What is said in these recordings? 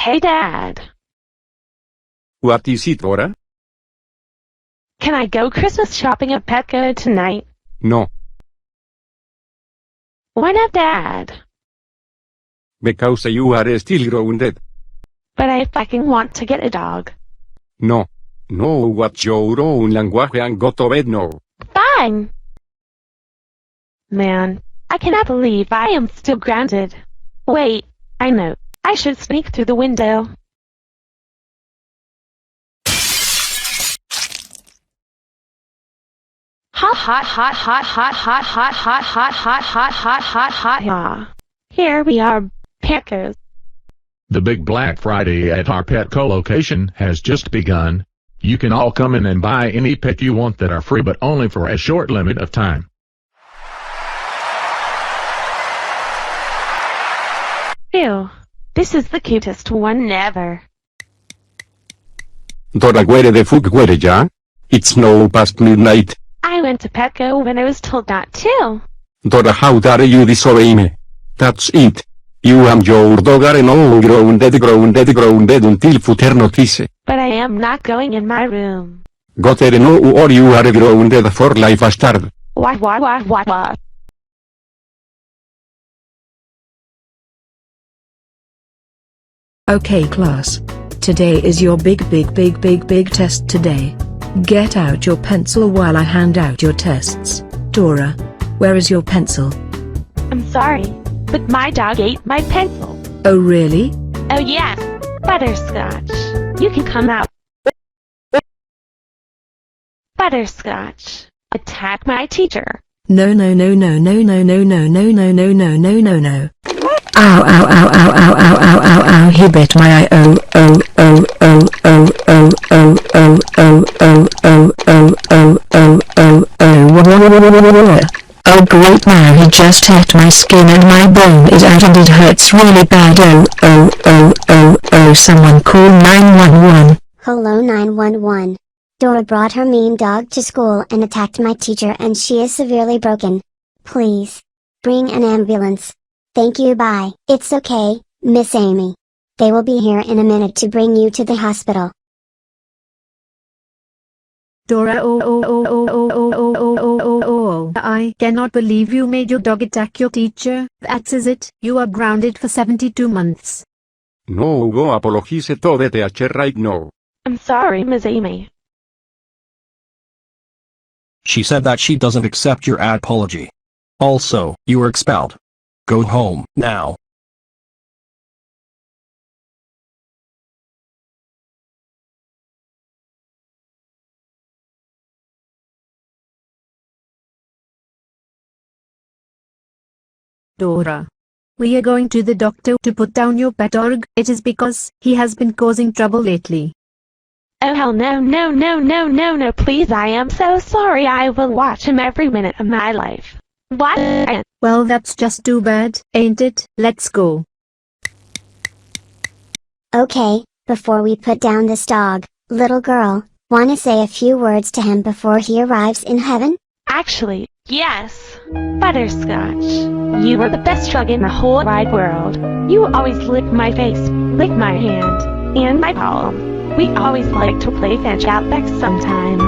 Hey Dad. What is it, Dora? Can I go Christmas shopping at Petco tonight? No, Why not, Dad? because you are still grounded. But I fucking want to get a dog. No. No, what's your own language and go to bed now. Fine! Man, I cannot believe I am still grounded. Wait, I know. I should sneak through the window. Ha ha ha ha ha ha ha ha ha ha ha ha ha ha ha. Here we are, Petco's. The big Black Friday at our Petco location has just begun. You can all come in and buy any pet you want that are free, but only for a short limit of time. Ew, this is the cutest one ever. Dora, where the fuck were ya? It's now past midnight. I went to Petco when I was told not to. Dora, how dare you disobey me? That's it. You and your dog are now grounded until further notice. But I am not going in my room. Go there now or you are grounded for life bastard. What? Okay class. Today is your big test today. Get out your pencil while I hand out your tests. Dora, where is your pencil? I'm sorry, but my dog ate my pencil. Oh really? Oh yes, Butterscotch. You can come out. Butterscotch, attack my teacher. No. Ow, he bit my eye. Oh, great, now he just hit my skin and my bone is out and it hurts really bad. Oh, someone call 911. Hello 911. Dora brought her mean dog to school and attacked my teacher and she is severely broken. Please bring an ambulance. Thank you, bye. It's okay, Miss Amy. They will be here in a minute to bring you to the hospital. Dora, I cannot believe you made your dog attack your teacher. That's it. You are grounded for 72 months. No, go apologize to the teacher right now. I'm sorry, Miss Amy. She said that she doesn't accept your apology. Also, you are expelled. Go home, now. Dora, we are going to the doctor to put down your pet dog. It is because he has been causing trouble lately. Oh hell no, please, I am so sorry. I will watch him every minute of my life. What? Well, that's just too bad, ain't it? Let's go. Okay, before we put down this dog, little girl, wanna say a few words to him before he arrives in heaven? Actually, yes. Butterscotch, you are the best dog in the whole wide world. You always lick my face, lick my hand, and my palm. We always like to play fetch out back sometimes.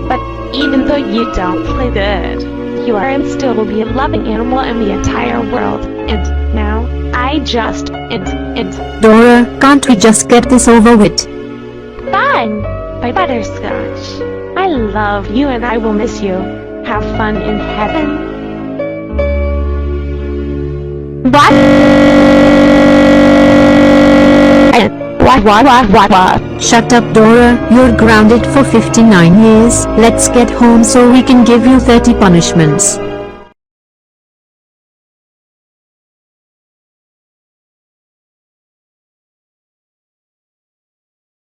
But even though you don't play good, you are and still will be a loving animal in the entire world. And now, I just, Dora, can't we just get this over with? Fine! By Butterscotch. I love you and I will miss you. Have fun in heaven. What? What? Shut up, Dora. You're grounded for 59 years. Let's get home so we can give you 30 punishments.